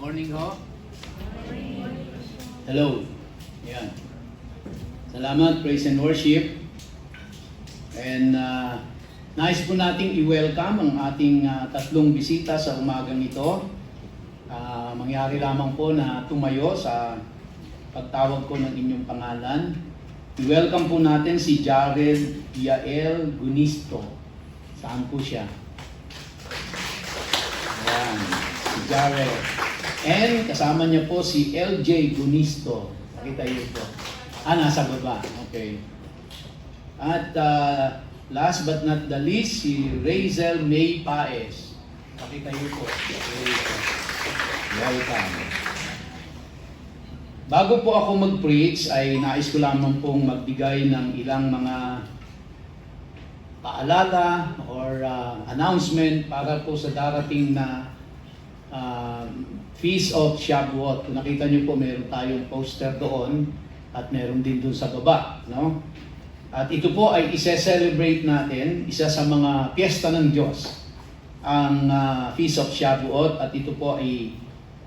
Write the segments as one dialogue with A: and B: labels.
A: Morning ho. Hello. Yan. Salamat, praise and worship. And nais po nating i-welcome ang ating tatlong bisita sa umagang ito. Mangyari lamang po na tumayo sa pagtawag ko ng inyong pangalan. I-welcome po natin si Jared Yael Gunisto. Saan po siya? Ayan, si Jared. And kasama niya po si LJ Gunisto. Nakita niyo po. Nasa baba. Okay. At last but not the least, si Razel May Paez. Nakita niyo po. Welcome. Bago po ako mag-preach, ay nais ko lamang pong magbigay ng ilang mga paalala or announcement para po sa darating na Feast of Shavuot. Kung nakita niyo po, meron tayong poster doon at meron din doon sa baba, no? At ito po ay ise-celebrate natin, isa sa mga piyesta ng Diyos, ang Feast of Shavuot, at ito po ay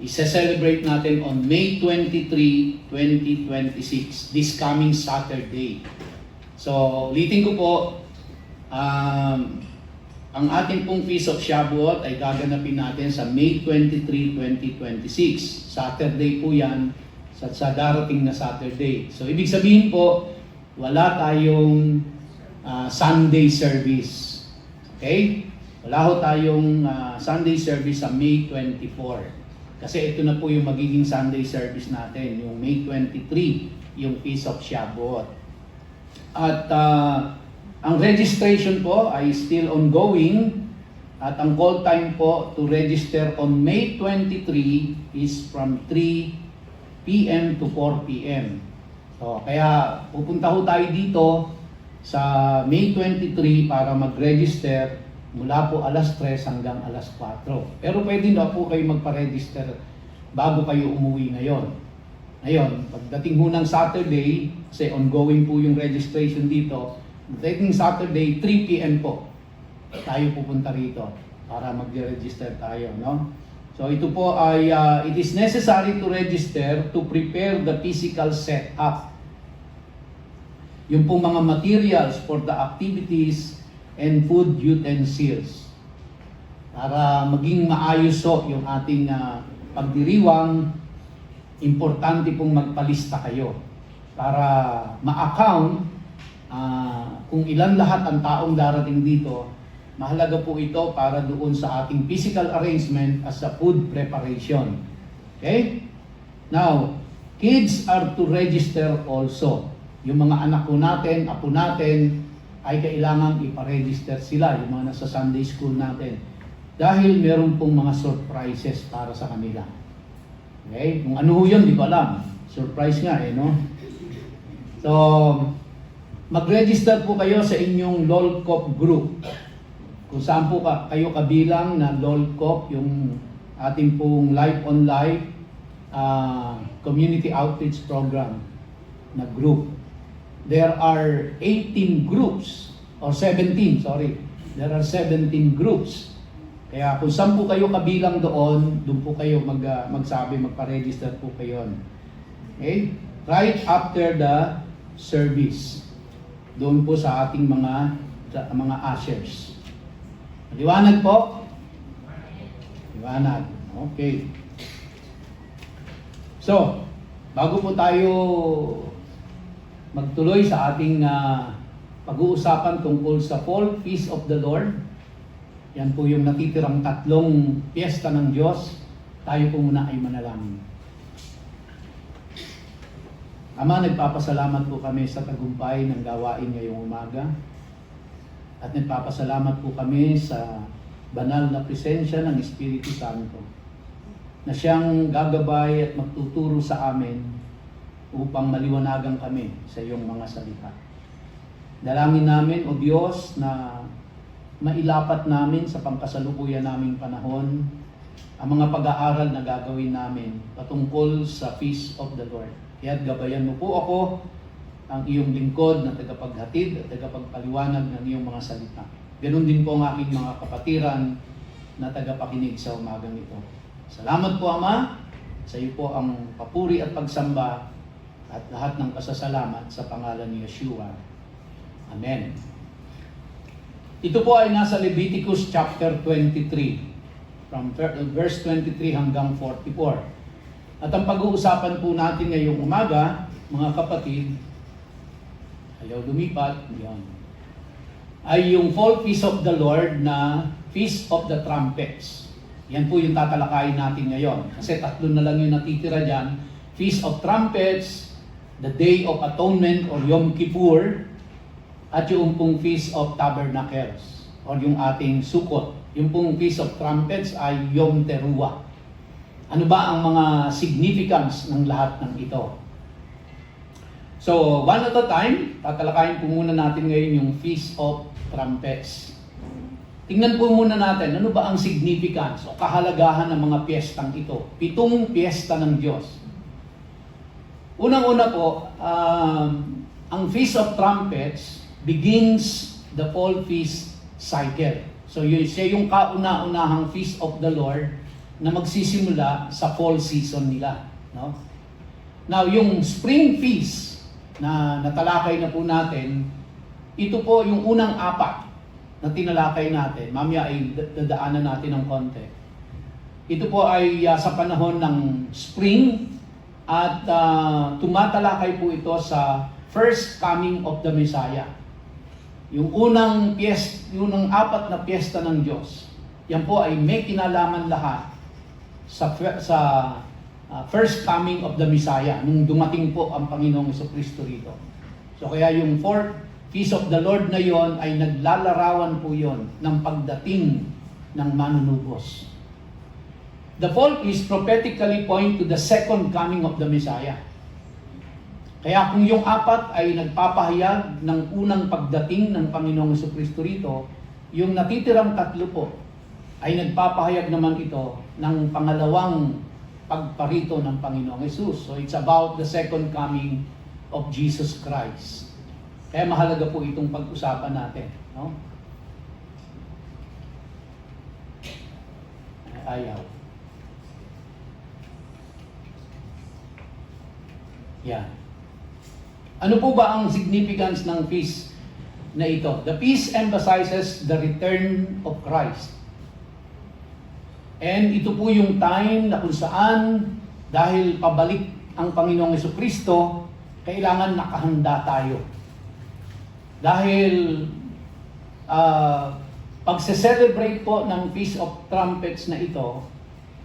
A: ise-celebrate natin on May 23, 2026, this coming Saturday. So, ulitin ko po, ang ating pong Feast of Shavuot ay gaganapin natin sa May 23, 2026. Saturday po yan, sa darating na Saturday. So, ibig sabihin po, wala tayong Sunday service. Okay? Wala ho tayong Sunday service sa May 24. Kasi ito na po yung magiging Sunday service natin, yung May 23, yung Feast of Shavuot. At ang registration po ay still ongoing, at ang call time po to register on May 23 is from 3 p.m. to 4 p.m. So, kaya pupunta ho tayo dito sa May 23 para mag-register mula po alas 3 hanggang alas 4. Pero pwede na po kayo magpa-register bago kayo umuwi ngayon. Ngayon, pagdating ho ng Saturday, kasi ongoing po yung registration dito, dating Saturday, 3 p.m. po, tayo pupunta rito para mag-register tayo, no? So ito po ay, it is necessary to register to prepare the physical setup. Yung pong mga materials for the activities and food utensils. Para maging maayos ho yung ating pagdiriwang, importante pong magpalista kayo para ma-account kung ilan lahat ang taong darating dito. Mahalaga po ito para doon sa ating physical arrangement as a food preparation. Okay? Now, kids are to register also. Yung mga anak ko natin, apo natin, ay kailangan iparegister sila, yung mga nasa Sunday school natin. Dahil meron pong mga surprises para sa kanila. Okay? Kung ano yun, di ko alam. Surprise nga no? So, mag-register po kayo sa inyong LOLCOP group. Kung saan po kayo kabilang na LOLCOP, yung ating pong Life on Life Community Outreach Program na group. There are 18 groups, or 17, sorry. There are 17 groups. Kaya kung saan po kayo kabilang doon po kayo magsabi, magpa-register po kayo. Okay? Right after the service. Doon po sa ating mga ushers. Liwanag po? Liwanag. Okay. So, bago po tayo magtuloy sa ating pag-uusapan tungkol sa Fall Feast of the Lord, yan po yung natitirang tatlong piyesta ng Diyos, tayo po muna ay manalangin. Ama, nagpapasalamat po kami sa tagumpay ng gawain ngayong umaga. At nagpapasalamat po kami sa banal na presensya ng Espiritu Santo na siyang gagabay at magtuturo sa amin upang maliwanagan kami sa iyong mga salita. Dalangin namin, O Diyos, na mailapat namin sa pangkasalukuyan naming panahon ang mga pag-aaral na gagawin namin patungkol sa Feast of the Lord. Kaya't gabayan mo po ako, ang iyong lingkod na tagapaghatid at tagapagpaliwanag ng iyong mga salita. Ganon din po ang aking mga kapatiran na tagapakinig sa umagang ito. Salamat po, Ama. Sa iyo po ang papuri at pagsamba at lahat ng pasasalamat sa pangalan ni Yeshua. Amen. Ito po ay nasa Leviticus chapter 23, from verse 23 hanggang 44. At ang pag-uusapan po natin ngayong umaga, mga kapatid, ayaw lumipat, yan, ay yung Fall Feast of the Lord na Feast of the Trumpets. Yan po yung tatalakayin natin ngayon. Kasi tatlo na lang yung natitira dyan. Feast of Trumpets, the Day of Atonement or Yom Kippur, at yung pong Feast of Tabernacles or yung ating Sukkot. Yung pong Feast of Trumpets ay Yom Teruah. Ano ba ang mga significance ng lahat ng ito? So, one at a time, tatalakayin po muna natin ngayon yung Feast of Trumpets. Tingnan po muna natin, ano ba ang significance o kahalagahan ng mga piyestang ito? 7 piyesta ng Diyos. Unang-una po, ang Feast of Trumpets begins the Fall Feast cycle. So, siya yung kauna-unahang Feast of the Lord na magsisimula sa fall season nila. No? Now, yung Spring Feast na natalakay na po natin, ito po yung unang 4 na tinalakay natin. Mamaya ay dadaanan natin ng konti. Ito po ay sa panahon ng spring at tumatalakay po ito sa first coming of the Messiah. Yung unang 4 na piyesta ng Diyos, yan po ay may kinalaman lahat sa first coming of the Messiah, nung dumating po ang Panginoong Jesucristo rito. So kaya yung 4th Feast of the Lord na yon ay naglalarawan po yon ng pagdating ng manunubos. The Fall Feast prophetically point to the second coming of the Messiah. Kaya kung yung 4 ay nagpapahayag ng unang pagdating ng Panginoong Jesucristo rito, yung natitirang 3 po ay nagpapahayag naman ito ng pangalawang pagparito ng Panginoong Jesus. So it's about the second coming of Jesus Christ. Kaya mahalaga po itong pag-usapan natin. No? Ayaw. Yan. Ano po ba ang significance ng feast na ito? The feast emphasizes the return of Christ. And ito po yung time na kung saan dahil pabalik ang Panginoong Jesucristo, kailangan nakahanda tayo. Dahil pagse-celebrate po ng Feast of Trumpets na ito,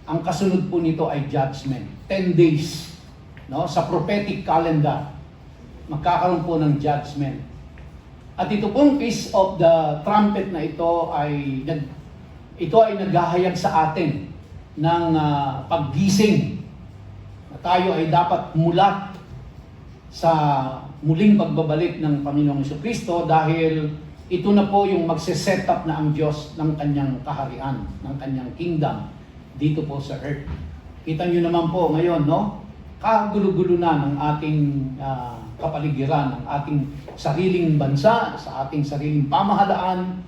A: ang kasunod po nito ay judgment. 10 days, no? Sa prophetic calendar, magkakaroon po ng judgment. At ito pong Feast of the Trumpet na ito ay naghahayag sa atin ng paggising na tayo ay dapat mulat sa muling pagbabalik ng Panginoong Jesucristo dahil ito na po yung magse-set up na ang Diyos ng kanyang kaharian, ng kanyang kingdom dito po sa earth. Kita nyo naman po ngayon, no? Kagulo-gulo na ng ating kapaligiran, ng ating sariling bansa, sa ating sariling pamahalaan,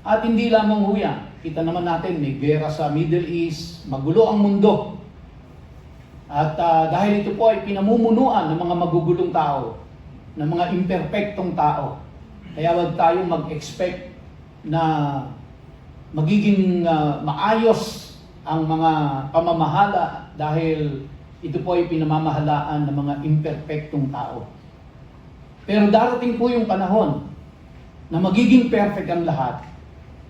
A: at hindi lamang ho yan. Kita naman natin, may gera sa Middle East, magulo ang mundo. At dahil ito po ay pinamumunuan ng mga magugulong tao, ng mga imperfectong tao, kaya wag tayong mag-expect na magiging maayos ang mga pamamahala dahil ito po ay pinamamahalaan ng mga imperfectong tao. Pero darating po yung panahon na magiging perfect ang lahat.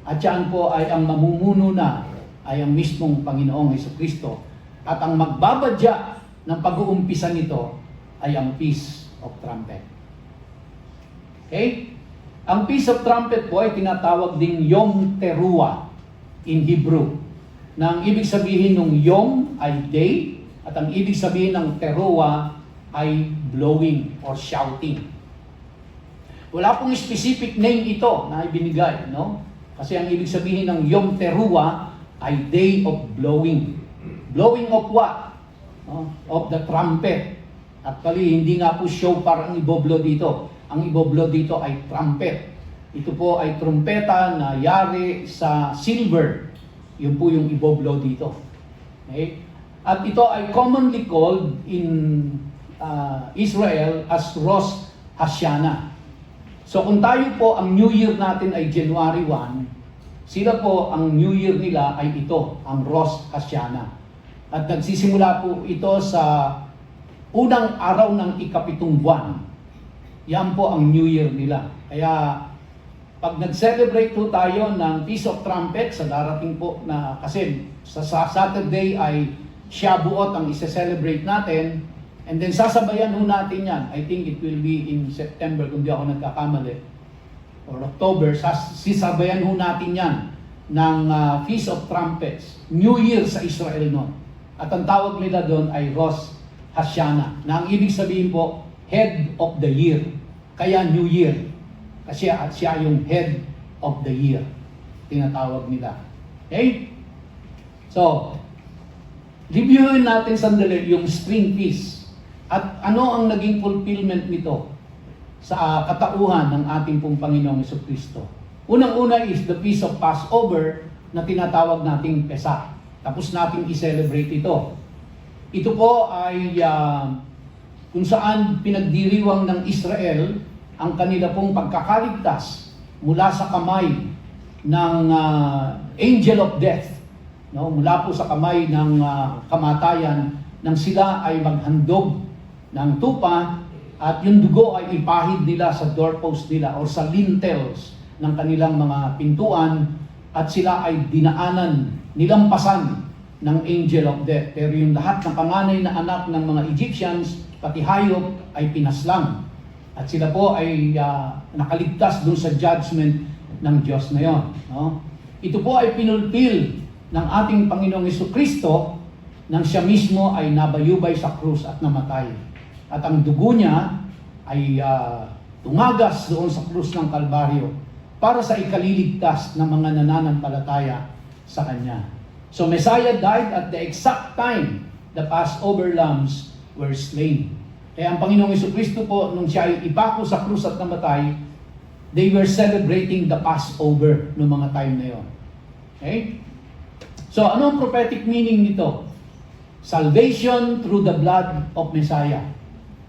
A: At yan po ay ang mamumuno na ay ang mismong Panginoong Jesucristo. At ang magbabadya ng pag-uumpisa nito ay ang Feast of Trumpet. Okay? Ang Feast of Trumpet po ay tinatawag ding Yom Teruah in Hebrew. Na ang ibig sabihin ng Yom ay day at ang ibig sabihin ng Teruah ay blowing or shouting. Wala pong specific name ito na ibinigay, no? Kasi ang ibig sabihin ng Yom Teruah ay day of blowing. Blowing of what? No? Of the trumpet. Actually, hindi nga po show parang iboblo dito. Ang iboblo dito ay trumpet. Ito po ay trumpeta na yari sa silver. Yun po yung iboblo dito. Okay? At ito ay commonly called in Israel as Rosh Hashanah. So kung tayo po, ang New Year natin ay January 1, sila po, ang New Year nila ay ito, ang Rosh Hashanah. At nagsisimula po ito sa unang araw ng ikapitong buwan. Yan po ang New Year nila. Kaya pag nag-celebrate po tayo ng Feast of Trumpets, sa darating po na, kasi sa Saturday ay Shabuot ang isa-celebrate natin, and then sasabayan ho natin yan. I think it will be in September, kung di ako nagkakamali, or October, sisabayan ho natin yan ng Feast of Trumpets, New Year sa Israel noon. At ang tawag nila doon ay Rosh Hashanah, na ang ibig sabihin po, Head of the Year. Kaya New Year. Kasi siya yung Head of the Year. Tinatawag nila. Okay? So, reviewin natin sandali yung Spring Feast. At ano ang naging fulfillment nito sa katauhan ng ating pong Panginoong Jesucristo. Unang-una is the Feast of Passover na tinatawag nating Pesach. Tapos nating i-celebrate ito. Ito po ay kung saan pinagdiriwang ng Israel ang kanila pong pagkakaligtas mula sa kamay ng angel of death. No? Mula po sa kamay ng kamatayan nang sila ay maghandog ng tupa at yung dugo ay ipahid nila sa doorpost nila o sa lintels ng kanilang mga pintuan at sila ay dinaanan, nilampasan ng angel of death. Pero yung lahat ng panganay na anak ng mga Egyptians, pati hayop, ay pinaslang. At sila po ay nakaligtas doon sa judgment ng Diyos na yon. No? Ito po ay pinulpil ng ating Panginoong Jesucristo nang siya mismo ay nabayubay sa krus at namatay. At ang dugo niya ay tumagas doon sa krus ng Kalbaryo para sa ikaliligtas ng mga nananampalataya sa Kanya. So Messiah died at the exact time the Passover lambs were slain. Kaya ang Panginoong Jesucristo po, nung siya ay ipako sa krus at namatay, they were celebrating the Passover noong mga time na yon. Okay? So ano ang prophetic meaning nito? Salvation through the blood of Messiah.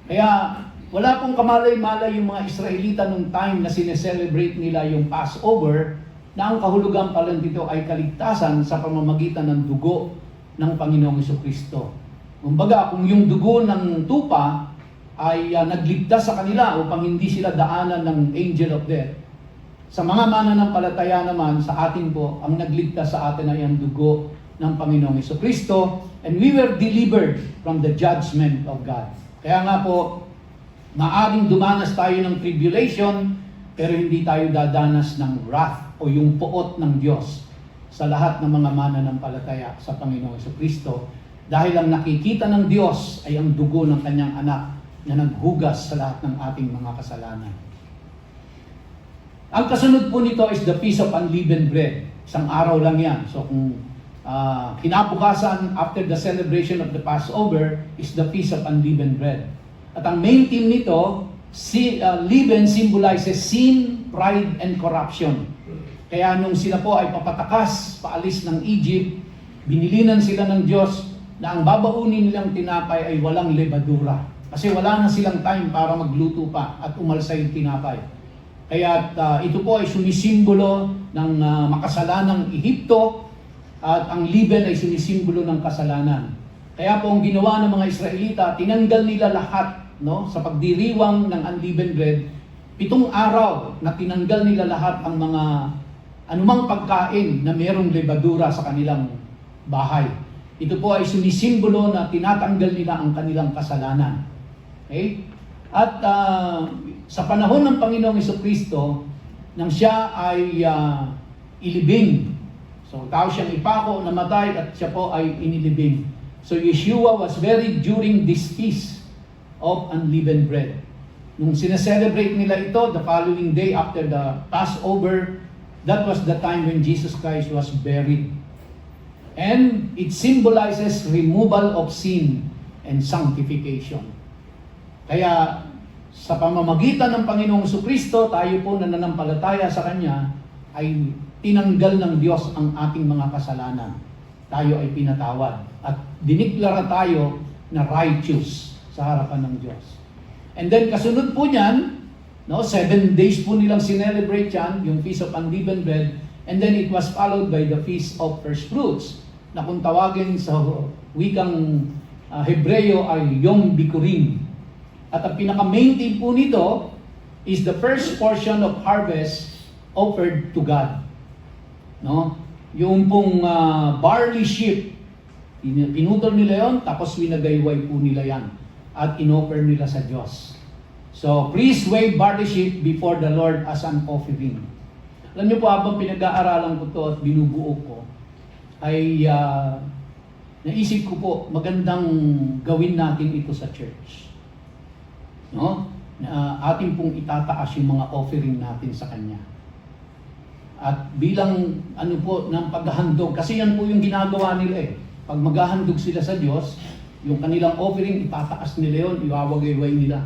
A: Kaya wala pong kamalay-malay yung mga Israelita nung time na sineselebrate nila yung Passover, na ang kahulugan pala dito ay kaligtasan sa pamamagitan ng dugo ng Panginoong Jesucristo. Kumbaga, kung yung dugo ng tupa ay nagligtas sa kanila upang hindi sila daanan ng angel of death, sa mga mananampalataya naman, sa atin po, ang nagligtas sa atin ay ang dugo ng Panginoong Jesucristo, and we were delivered from the judgment of God. Kaya nga po, maaring dumanas tayo ng tribulation, pero hindi tayo dadanas ng wrath o yung puot ng Diyos sa lahat ng mga mananampalataya sa Panginoong Jesucristo, dahil ang nakikita ng Diyos ay ang dugo ng kanyang anak na naghugas sa lahat ng ating mga kasalanan. Ang kasunod po nito is the Feast of Unleavened Bread. Isang araw lang yan. So kung kinabukasan after the celebration of the Passover is the Feast of Unleavened Bread. At ang main theme nito, leaven symbolizes sin, pride, and corruption. Kaya nung sila po ay papatakas, paalis ng Egypt, binilinan sila ng Diyos na ang babaunin nilang tinapay ay walang lebadura. Kasi wala na silang time para magluto pa at umalsa yung tinapay. Kaya ito po ay sumisimbolo ng makasalanang Ehipto, at ang leaven ay sumisimbolo ng kasalanan. Kaya po ang ginawa ng mga Israelita, tinanggal nila lahat, no, sa pagdiriwang ng unleavened bread, 7 araw na tinanggal nila lahat ang mga anumang pagkain na mayroong lebadura sa kanilang bahay. Ito po ay sumisimbolo na tinatanggal nila ang kanilang kasalanan. Okay? At sa panahon ng Panginoong Jesucristo, nang siya ay ilibing, so tao siyang ipako, namatay, at siya po ay inilibing. So Yeshua was buried during this feast of unleavened bread. Nung sineselebrate nila ito, the following day after the Passover, that was the time when Jesus Christ was buried. And it symbolizes removal of sin and sanctification. Kaya sa pamamagitan ng Panginoong Jesucristo, tayo po na nananampalataya sa Kanya ay tinanggal ng Diyos ang ating mga kasalanan. tayo ay pinatawad. At diniklara tayo na righteous sa harapan ng Diyos. And then kasunod po niyan, 7 days po nilang sinelebrate yan, yung Feast of Unleavened Bread, and then it was followed by the Feast of First Fruits, na kung tawagin sa wikang Hebreo ay Yom Bikurim. At ang pinaka-main theme po nito is the first portion of harvest offered to God. Yung pong barley sheaf, pinutol nila yon, tapos winagayway po nila yan at inoffer nila sa Diyos. So, priests wave barley sheaf before the Lord as an offering. Alam niyo po, habang pinag-aaralan ko to at binubuo ko, ay naisip ko po, magandang gawin natin ito sa church. Ating pong itataas yung mga offering natin sa Kanya. At bilang ng paghahandog, kasi yan po yung ginagawa nila eh. Pag maghahandog sila sa Diyos, yung kanilang offering, itataas nila yun, iwawagayway nila.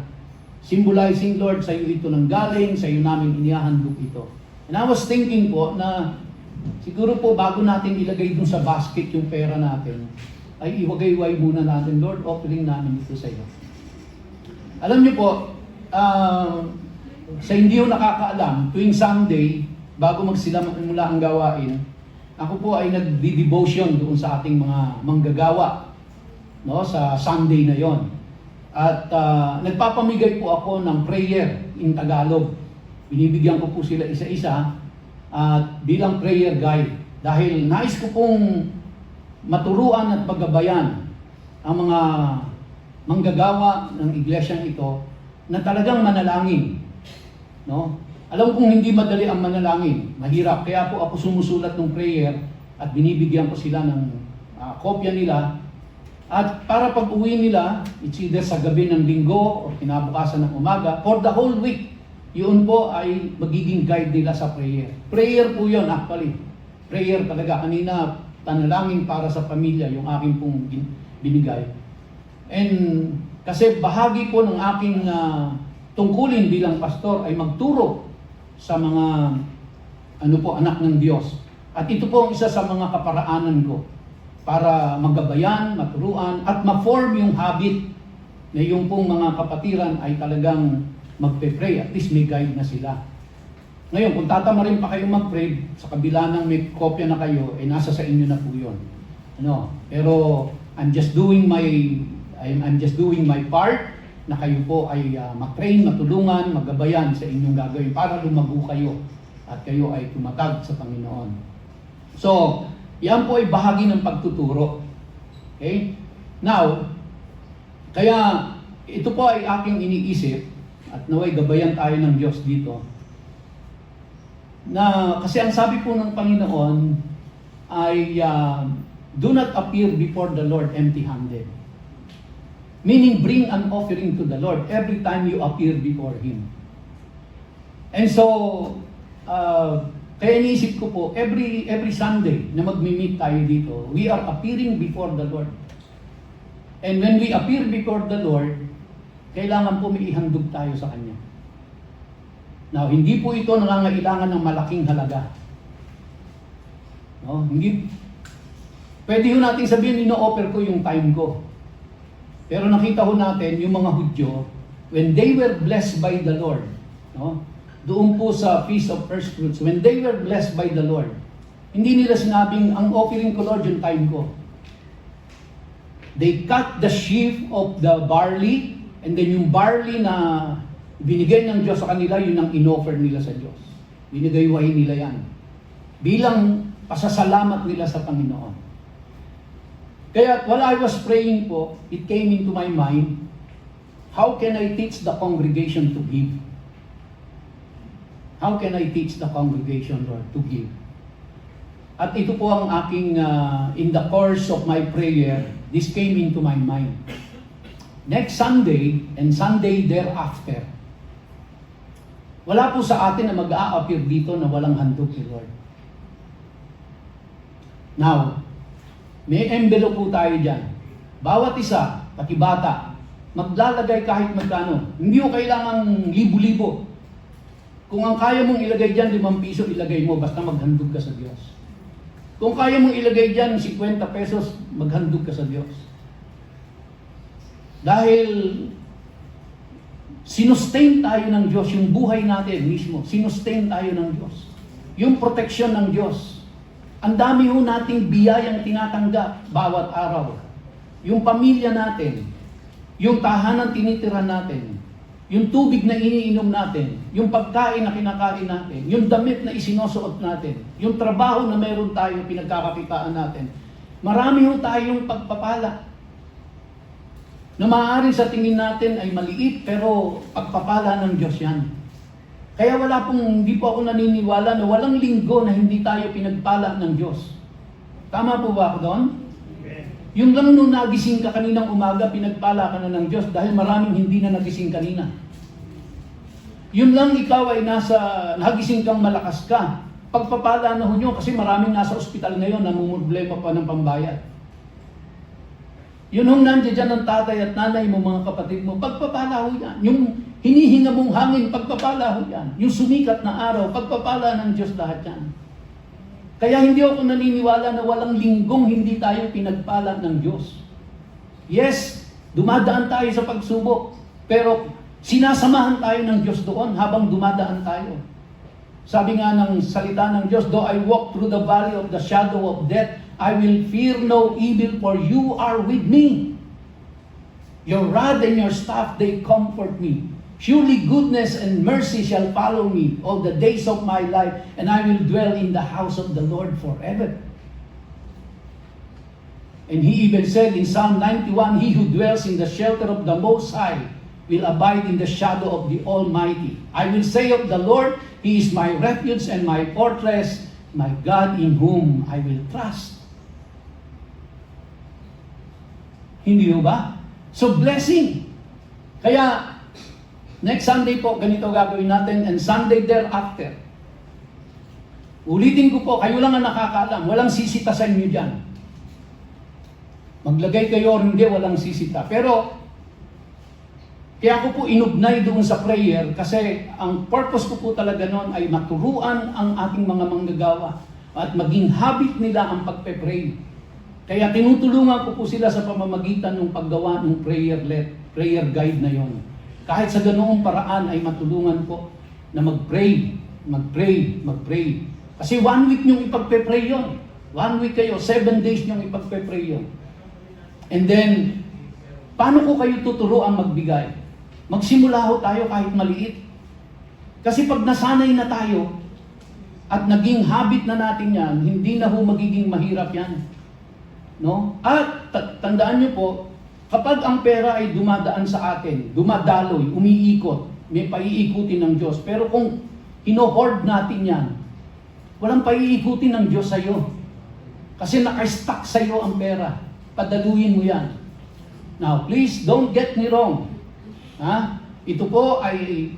A: Symbolizing, Lord, sa iyo ito nang galing, sa iyo namin inihahandog ito. And I was thinking po na siguro po bago natin ilagay dun sa basket yung pera natin, ay iwagayway muna natin, Lord, offering namin ito sa iyo. Alam niyo po, sa hindi yung nakakaalam, tuwing Sunday, bago magsimula ang gawain, ako po ay nagdi-devotion doon sa ating mga manggagawa, sa Sunday na yon. At nagpapamigay po ako ng prayer in Tagalog. Binibigyan ko po sila isa-isa at bilang prayer guide. Dahil nais ko pong maturuan at paggabayan ang mga manggagawa ng iglesyang ito na talagang manalangin. Alam kong hindi madali ang manalangin, mahirap. Kaya po ako sumusulat ng prayer at binibigyan ko sila ng kopya nila. At para pag-uwi nila, it's either sa gabi ng linggo o kinabukasan ng umaga, for the whole week, yun po ay magiging guide nila sa prayer. Prayer po yun actually. Prayer talaga. Kanina, panalangin para sa pamilya, yung aking pong binigay. And kasi bahagi po ng aking tungkulin bilang pastor ay magturo sa mga anak ng Diyos. At ito po ang isa sa mga kaparaanan ko para magabayan, maturuan, at ma-form yung habit na yung pong mga kapatiran ay talagang magpe-pray. At least may guide na sila. Ngayon, kung tatama rin pa kayo mag-pray, sa kabila ng may kopya na kayo, nasa sa inyo na po yun. Pero I'm just doing my part na kayo po ay mag-train, matulungan, magabayan sa inyong gagawin para lumago kayo at kayo ay tumatag sa Panginoon. So, yan po ay bahagi ng pagtuturo. Okay? Now, kaya ito po ay aking iniisip at naway gabayan tayo ng Diyos dito. Na kasi ang sabi po ng Panginoon ay do not appear before the Lord empty-handed. Meaning, bring an offering to the Lord every time you appear before Him. And so, kaya iniisip ko po, every Sunday na magmi-meet tayo dito, we are appearing before the Lord. And when we appear before the Lord, kailangan po may ihandog tayo sa Kanya. Now, hindi po ito nangangailangan ng malaking halaga. Hindi. Pwede ho natin sabihin, ino-offer ko yung time ko. Pero nakita ho natin, yung mga Hudyo, when they were blessed by the Lord, doon po sa Feast of First Fruits, when they were blessed by the Lord, hindi nila sinabing, ang offering ko, Lord, yung time ko. They cut the sheaf of the barley, and then yung barley na binigay ng Diyos sa kanila, yun ang in-offer nila sa Diyos. Binigay-wahi nila yan. Bilang pasasalamat nila sa Panginoon. Kaya while I was praying po, it came into my mind, how can I teach the congregation to give? How can I teach the congregation, Lord, to give? At ito po ang aking, in the course of my prayer, this came into my mind. Next Sunday, and Sunday thereafter, wala po sa atin na mag-a-appear dito na walang handog ni Lord. Now, may envelope po tayo dyan. Bawat isa, pati bata, maglalagay kahit magkano. Hindi mo kailangan libo-libo. Kung ang kaya mong ilagay dyan, 5 piso, ilagay mo, basta maghandog ka sa Diyos. Kung kaya mong ilagay dyan 50 pesos, maghandog ka sa Diyos. Dahil sinustain tayo ng Diyos, yung buhay natin mismo, sinustain tayo ng Diyos. Yung proteksyon ng Diyos. Ang dami ho nating biyayang tinatanggap bawat araw. Yung pamilya natin, yung tahanan tinitira natin, yung tubig na iniinom natin, yung pagkain na kinakain natin, yung damit na isinusuot natin, yung trabaho na meron tayo, pinagkakakitaan natin. Marami ho tayong pagpapala na maaari sa tingin natin ay maliit, pero pagpapala ng Diyos yan. Kaya hindi po ako naniniwala na walang linggo na hindi tayo pinagpala ng Diyos. Tama po ba ako doon? Yung lang nung nagising ka kaninang umaga, pinagpala ka na ng Diyos dahil maraming hindi na nagising kanina. Yun lang ikaw ay nagising kang malakas ka. Pagpapala na ho nyo kasi maraming nasa ospital ngayon na namumroblema pa ng pambayad. Yun hong nandiyan dyan ng tatay at nanay mo, mga kapatid mo, pagpapala ho yan. Yung hinihinga mong hangin, pagpapala ho yan. Yung sumikat na araw, pagpapala ng Diyos lahat yan. Kaya hindi ako naniniwala na walang linggong hindi tayo pinagpala ng Diyos. Yes, dumadaan tayo sa pagsubok, pero sinasamahan tayo ng Diyos doon habang dumadaan tayo. Sabi nga ng salita ng Diyos, though I walk through the valley of the shadow of death, I will fear no evil, for you are with me. Your rod and your staff, they comfort me. Surely goodness and mercy shall follow me all the days of my life, and I will dwell in the house of the Lord forever. And he even said in Psalm 91, he who dwells in the shelter of the Most High will abide in the shadow of the Almighty. I will say of the Lord, He is my refuge and my fortress, my God in whom I will trust. Hindi ba? So blessing. Kaya, next Sunday po, ganito gagawin natin, and Sunday thereafter. Ulitin ko po, kayo lang ang nakakaalam, walang sisita sa inyo dyan. Maglagay kayo o hindi, walang sisita. Pero, kaya ko po inugnay doon sa prayer, kasi ang purpose ko po talaga noon ay maturuan ang ating mga manggagawa at maging habit nila ang pagpe-pray. Kaya tinutulungan ko po sila sa pamamagitan ng paggawa ng prayer guide na yon. Kahit sa ganoong paraan ay matulungan po na mag-pray. Kasi 1 week niyong ipagpe-pray yun. 1 week kayo, 7 days niyong ipagpe-pray yun. And then, paano ko kayo tuturuan magbigay? Magsimula ho tayo kahit maliit. Kasi pag nasanay na tayo at naging habit na natin yan, hindi na ho magiging mahirap yan. No? At tandaan niyo po, kapag ang pera ay dumadaan sa atin, dumadaloy, umiikot, may paiikutin ng Diyos. Pero kung hino-hoard natin yan, walang paiikutin ng Diyos sa iyo. Kasi naka-stuck sa iyo ang pera. Padaluyin mo yan. Now, please don't get me wrong. Ito po ay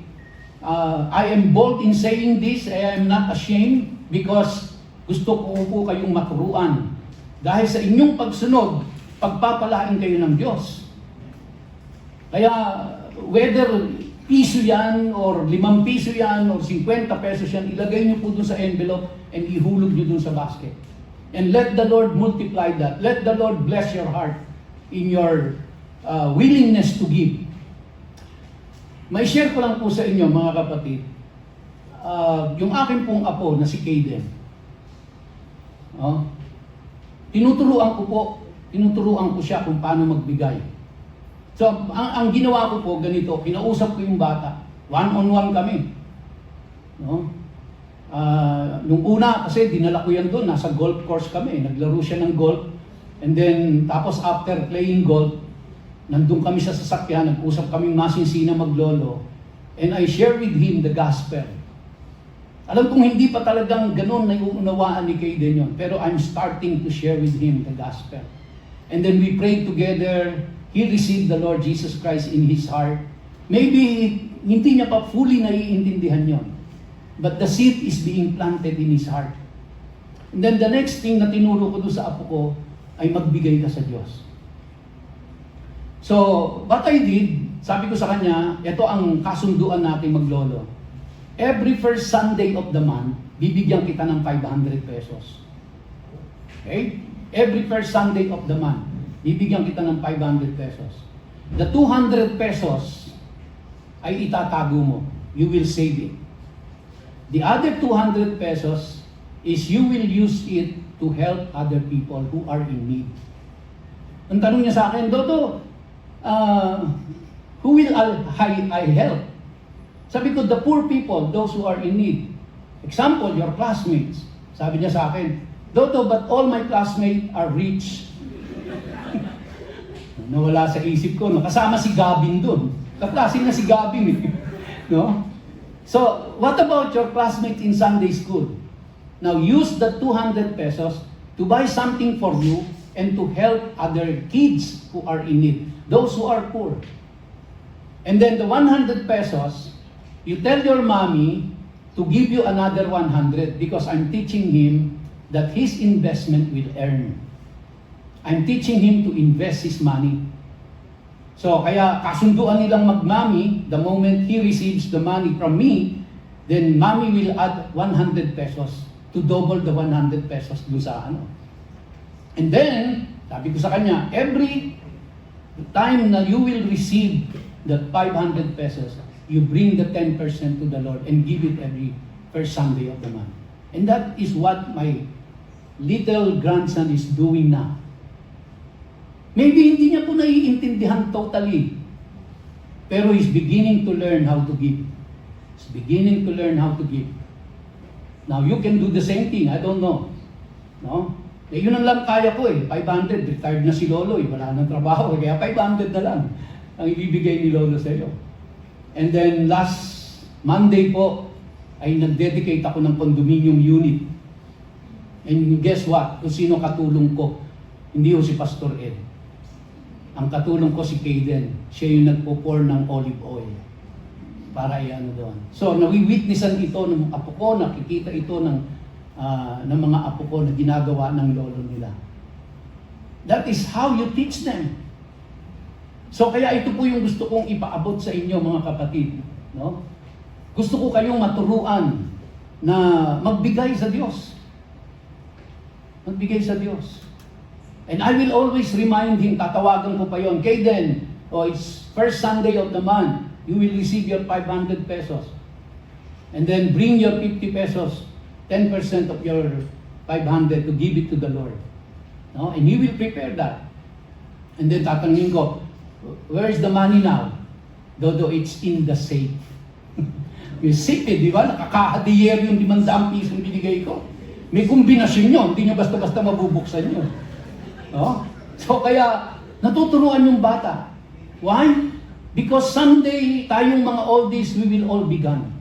A: I am bold in saying this. I am not ashamed because gusto ko po kayong maturuan. Dahil sa inyong pagsunod, pagpapalain kayo ng Diyos. Kaya whether piso yan or 5 piso yan or 50 pesos yan, ilagay niyo po dun sa envelope and ihulog niyo dun sa basket. And let the Lord multiply that. Let the Lord bless your heart in your willingness to give. May share ko lang po sa inyo, mga kapatid. Yung akin pong apo na si Caden. Tinuturuan ko siya kung paano magbigay. So, ang ginawa ko po ganito, kinausap ko yung bata. One-on-one kami. Nung una, kasi dinala ko yan doon, nasa golf course kami. Naglaro siya ng golf. And then, tapos after playing golf, nandun kami sa sasakyan, nag-usap kaming masinsina maglolo. And I share with him the gospel. Alam kong hindi pa talagang ganun na iunawaan ni Caden yun. Pero I'm starting to share with him the gospel. And then we prayed together. He received the Lord Jesus Christ in his heart. Maybe hindi niya pa fully naiintindihan yon, but the seed is being planted in his heart. And then the next thing na tinuro ko doon sa apo ko ay magbigay ka sa Diyos. So, what I did, sabi ko sa kanya, ito ang kasunduan natin maglolo. Every first Sunday of the month, bibigyan kita ng 500 pesos. Okay? Every first Sunday of the month, bibigyan kita ng 500 pesos. The 200 pesos ay itatago mo. You will save it. The other 200 pesos is you will use it to help other people who are in need. Ang tanong niya sa akin, Dodo, who will I help? Sabi ko, the poor people, those who are in need. Example, your classmates. Sabi niya sa akin, Dodo, but all my classmates are rich. Nawala sa isip ko, no? Kasama si Gavin doon. Kaklase na si Gavin. No? So, what about your classmates in Sunday school? Now, use the 200 pesos to buy something for you and to help other kids who are in need, those who are poor. And then the 100 pesos, you tell your mommy to give you another 100 because I'm teaching him that his investment will earn. I'm teaching him to invest his money. So, kaya kasunduan nilang magmami, the moment he receives the money from me, then mommy will add 100 pesos to double the 100 pesos doon sa ano. And then, sabi ko sa kanya, every time na you will receive the 500 pesos, you bring the 10% to the Lord and give it every first Sunday of the month. And that is what my little grandson is doing now. Maybe hindi niya po naiintindihan totally. Pero he's beginning to learn how to give. He's beginning to learn how to give. Now, you can do the same thing. I don't know. No? Eh, yun ang lang kaya ko eh. 500. Retired na si Lolo eh. Wala nang trabaho. Kaya 500 na lang ang ibibigay ni Lolo sa iyo. And then last Monday po, ay nag-dedicate ako ng condominium unit. And guess what? Kung sino katulong ko? Hindi ko si Pastor Ed. Ang katulong ko si Kaden. Siya yung nagpo-pour ng olive oil para i-ano doon. So, nawi-witnessan ito ng apo ko, nakikita ito ng mga apo ko na ginagawa ng lolo nila. That is how you teach them. So, kaya ito po yung gusto kong ipaabot sa inyo, mga kapatid. No? Gusto ko kayong maturuan na magbigay sa Diyos. Magbigay sa Diyos. And I will always remind him, tatawagan ko pa yon, Kaden, it's first Sunday of the month, you will receive your 500 pesos. And then bring your 50 pesos, 10% of your 500 to give it to the Lord. No? And he will prepare that. And then tatanungin ko, where is the money now? Dodo, it's in the safe. Yung safe di ba? Nakakahadiyer yung 500 piso binigay ko. May kombinasyon yun, hindi nyo basta-basta mabubuksan yun. No? So kaya, natuturuan yung bata. Why? Because someday, tayong mga oldies, we will all be gone.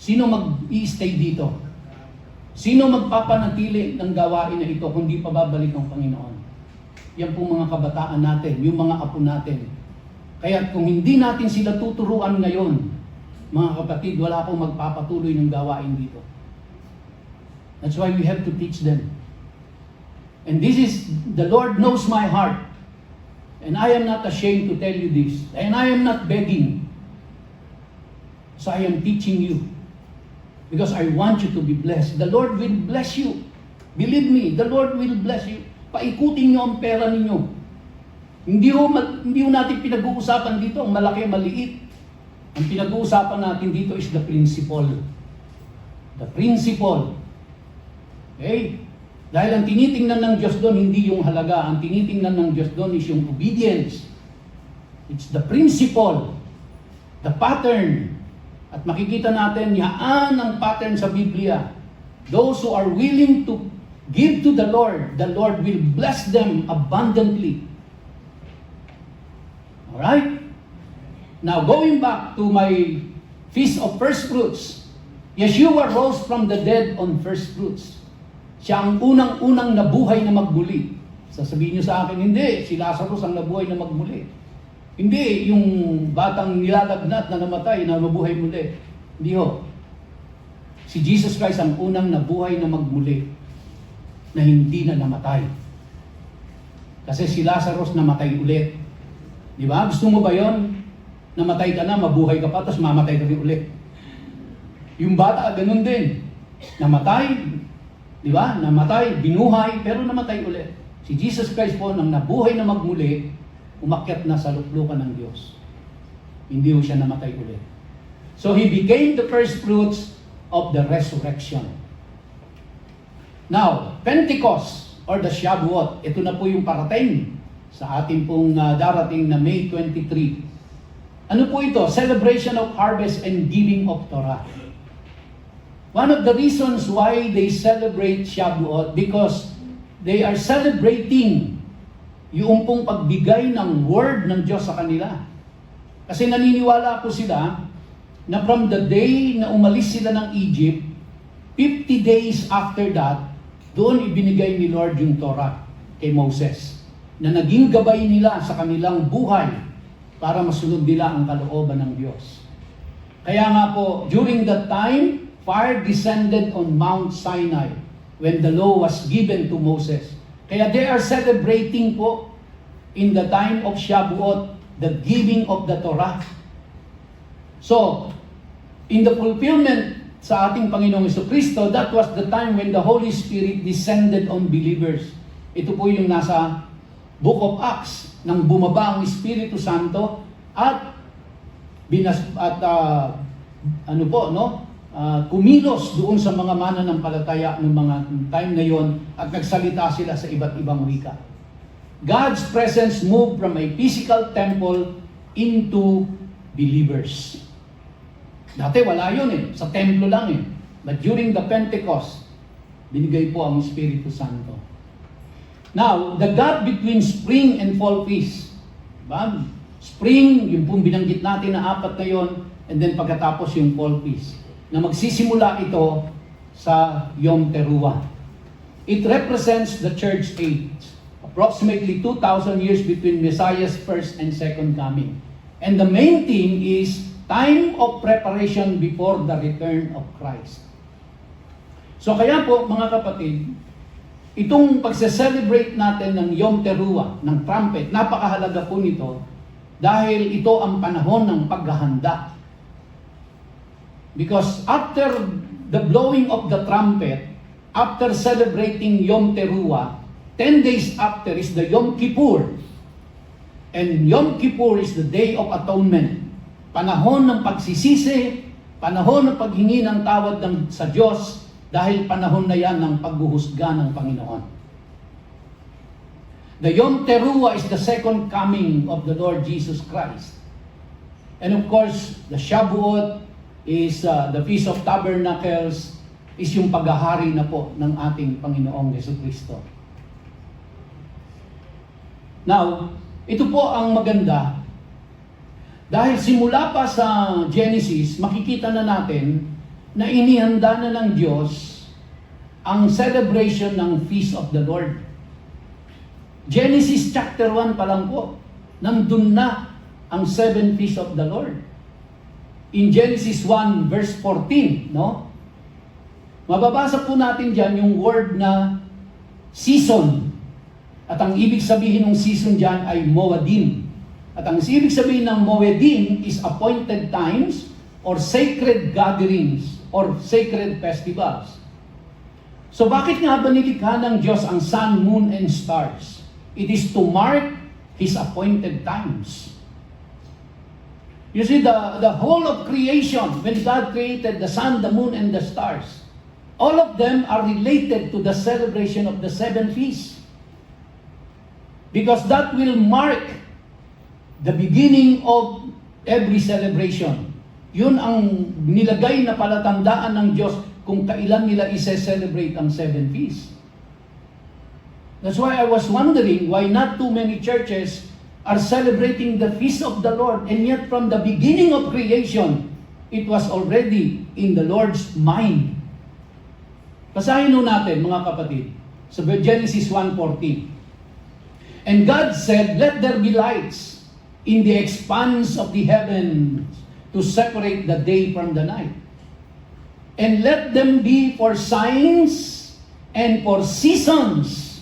A: Sino mag-i-stay dito? Sino magpapanatili ng gawain na ito kung di pa babalik ang Panginoon? Yan po mga kabataan natin, yung mga apo natin. Kaya kung hindi natin sila tuturuan ngayon, mga kapatid, wala akong magpapatuloy ng gawain dito. That's why we have to teach them. And this is, the Lord knows my heart. And I am not ashamed to tell you this. And I am not begging. So I am teaching you. Because I want you to be blessed. The Lord will bless you. Believe me, the Lord will bless you. Paikutin nyo ang pera ninyo. Hindi ho natin pinag-uusapan dito ang malaki, maliit. Ang pinag-uusapan natin dito is the principle. The principle. Okay? Dahil ang tinitingnan ng Diyos doon, hindi yung halaga. Ang tinitingnan ng Diyos doon is yung obedience. It's the principle. The pattern. At makikita natin, yaan ang pattern sa Biblia. Those who are willing to give to the Lord will bless them abundantly. Alright? Now, going back to my Feast of First Fruits, Yeshua rose from the dead on first fruits. Siya ang unang-unang nabuhay na magmuli. Sasabihin niyo sa akin, hindi, si Lazarus ang nabuhay na magmuli. Hindi, yung batang nilalagnat na namatay na mabuhay muli. Hindi ho. Si Jesus Christ ang unang nabuhay na magmuli na hindi na namatay. Kasi si Lazarus namatay ulit. Di ba? Gusto mo ba yon? Namatay ka na, mabuhay ka pa, tapos mamatay ka rin ulit. Yung bata, ganun din. Namatay, Di ba? Namatay, binuhay, pero namatay ulit. Si Jesus Christ po, nang nabuhay na magmuli, umakyat na sa luklukan ng Diyos. Hindi po siya namatay ulit. So He became the first fruits of the resurrection. Now, Pentecost or the Shavuot, ito na po yung parating sa ating pong darating na May 23. Ano po ito? Celebration of harvest and giving of Torah. One of the reasons why they celebrate Shavuot because they are celebrating yung pong pagbigay ng word ng Diyos sa kanila. Kasi naniniwala po sila na from the day na umalis sila ng Egypt, 50 days after that, doon ibinigay ni Lord yung Torah kay Moses na naging gabay nila sa kanilang buhay para masunod nila ang kalooban ng Diyos. Kaya nga po, during that time, fire descended on Mount Sinai when the law was given to Moses. Kaya they are celebrating po in the time of Shavuot, the giving of the Torah. So, in the fulfillment sa ating Panginoong Jesucristo, that was the time when the Holy Spirit descended on believers. Ito po yung nasa Book of Acts, nang bumaba ang Espiritu Santo at kumilos doon sa mga mananampalataya ng mga time na yon at nagsalita sila sa iba't ibang wika. God's presence moved from a physical temple into believers. Dati wala yun sa templo lang But during the Pentecost, binigay po ang Espiritu Santo. Now, the gap between spring and fall feast. Diba? Spring, yung pong binanggit natin na 4 na yon, and then pagkatapos yung fall feast. Na magsisimula ito sa Yom Teruah. It represents the church age. Approximately 2,000 years between Messiah's first and second coming. And the main theme is time of preparation before the return of Christ. So kaya po, mga kapatid, itong pagse-celebrate natin ng Yom Teruah, ng trumpet, napakahalaga po nito dahil ito ang panahon ng paghahanda. Because after the blowing of the trumpet, after celebrating Yom Teruah, 10 days after is the Yom Kippur. And Yom Kippur is the Day of Atonement. Panahon ng pagsisisi, panahon ng paghingi ng tawad sa Diyos, dahil panahon na yan ng paghuhusga ng Panginoon. The Yom Teruah is the second coming of the Lord Jesus Christ. And of course, the Shavuot is the Feast of Tabernacles, is yung paghahari na po ng ating Panginoong Jesucristo. Now, ito po ang maganda. Dahil simula pa sa Genesis, makikita na natin na inihanda na ng Diyos ang celebration ng Feast of the Lord. Genesis chapter 1 pa lang po, nandun na ang 7 Feasts of the Lord. In Genesis 1 verse 14, no? Mababasa po natin dyan yung word na season. At ang ibig sabihin ng season dyan ay Moedim. At ang ibig sabihin ng Moedim is appointed times or sacred gatherings or sacred festivals. So bakit nga ba nilikha ng Diyos ang sun, moon, and stars? It is to mark His appointed times. You see, the whole of creation, when God created the sun, the moon, and the stars, all of them are related to the celebration of the 7 feasts. Because that will mark the beginning of every celebration. Yun ang nilagay na palatandaan ng Diyos kung kailan nila i-celebrate ang 7 feasts. That's why I was wondering why not too many churches are celebrating the feast of the Lord, and yet from the beginning of creation, it was already in the Lord's mind. Basahin nun natin, mga kapatid, sa Genesis 1:14. And God said, "Let there be lights in the expanse of the heavens to separate the day from the night. And let them be for signs and for seasons."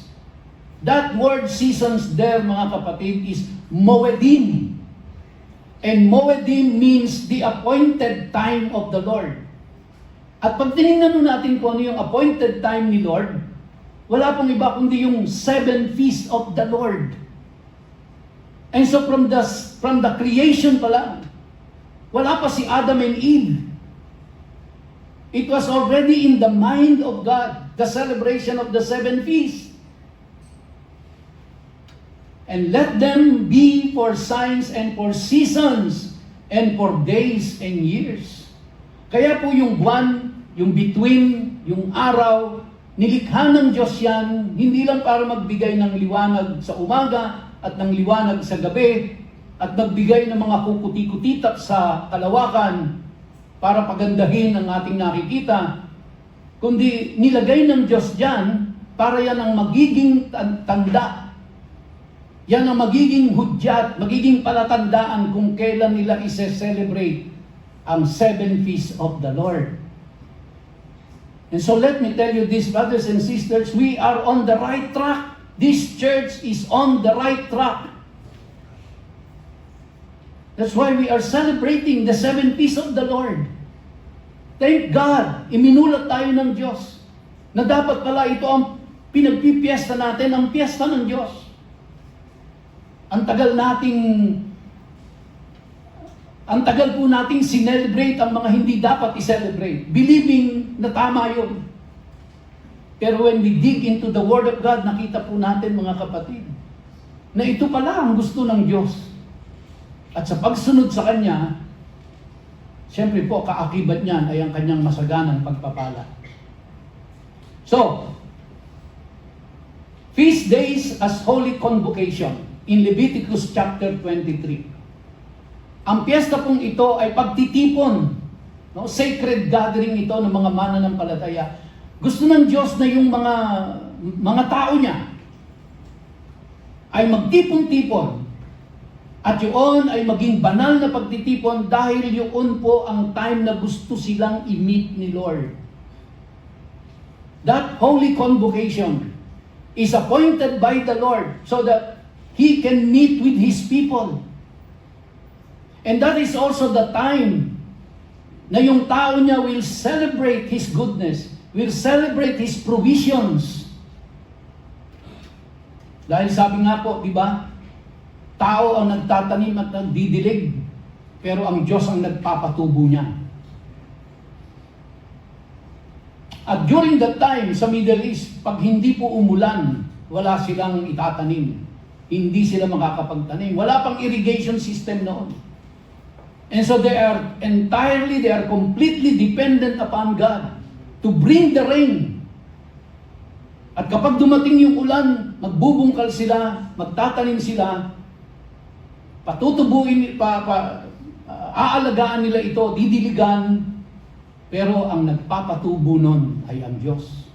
A: That word seasons there, mga kapatid, is Moedim. And Moedim means the appointed time of the Lord. At pag tinignan natin kung ano yung appointed time ni Lord, wala pong iba kundi yung 7 feasts of the Lord. And so from the creation pa lang, wala pa si Adam and Eve. It was already in the mind of God, the celebration of the 7 feasts. And let them be for signs and for seasons and for days and years. Kaya po yung buwan, yung between, yung araw, nilikha ng Diyos yan, hindi lang para magbigay ng liwanag sa umaga at ng liwanag sa gabi, at nagbigay ng mga kukuti-kutitap sa kalawakan para pagandahin ang ating nakikita, kundi nilagay ng Diyos dyan para yan ang magiging tanda. Yan ang magiging hudyat, magiging palatandaan kung kailan nila ise-celebrate ang 7 feasts of the Lord. And so let me tell you this, brothers and sisters, we are on the right track. This church is on the right track. That's why we are celebrating the 7 feasts of the Lord. Thank God, iminulat tayo ng Diyos na dapat pala ito ang pinagpipiesta natin, ang piyesta ng Diyos. Ang tagal po nating sinelebrate ang mga hindi dapat i-celebrate, believing na tama yun. Pero when we dig into the Word of God, nakita po natin, mga kapatid, na ito pala ang gusto ng Diyos. At sa pagsunod sa Kanya, siyempre po, kaakibat niyan ay ang Kanyang masaganang pagpapala. So, feast days as holy convocation in Leviticus chapter 23. Ang piyesta pong ito ay pagtitipon, no? Sacred gathering ito ng mga mananampalataya. Gusto ng Diyos na yung mga tao niya ay magtipon-tipon. At yun ay maging banal na pagtitipon dahil yun po ang time na gusto silang i-meet ni Lord. That holy convocation is appointed by the Lord so that He can meet with His people. And that is also the time na yung tao niya will celebrate His goodness, will celebrate His provisions. Dahil sabi nga po, di ba, tao ang nagtatanim at nagdidilig, pero ang Diyos ang nagpapatubo niya. At during that time sa Middle East, pag hindi po umulan, wala silang itatanim. Hindi sila makakapagtanim. Wala pang irrigation system noon. And so they are completely dependent upon God to bring the rain. At kapag dumating yung ulan, magbubungkal sila, magtatanim sila, aalagaan nila ito, didiligan, pero ang nagpapatubo nun ay ang Diyos.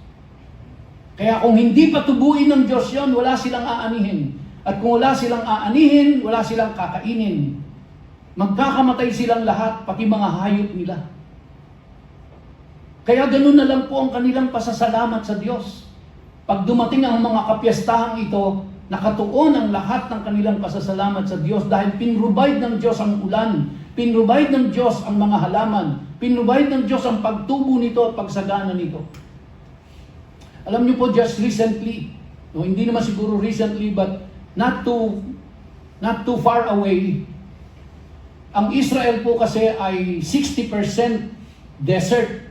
A: Kaya kung hindi patubuin ng Diyos yon, wala silang aanihin. At kung wala silang aanihin, wala silang kakainin. Magkakamatay silang lahat, pati mga hayop nila. Kaya ganun na lang po ang kanilang pasasalamat sa Diyos. Pag dumating ang mga kapiestahang ito, nakatuon ang lahat ng kanilang pasasalamat sa Diyos dahil pinrovide ng Diyos ang ulan, pinrovide ng Diyos ang mga halaman, pinrovide ng Diyos ang pagtubo nito at pagsagana nito. Alam niyo po, just recently, no, hindi naman siguro recently, but not too far away, ang Israel po kasi ay 60% desert,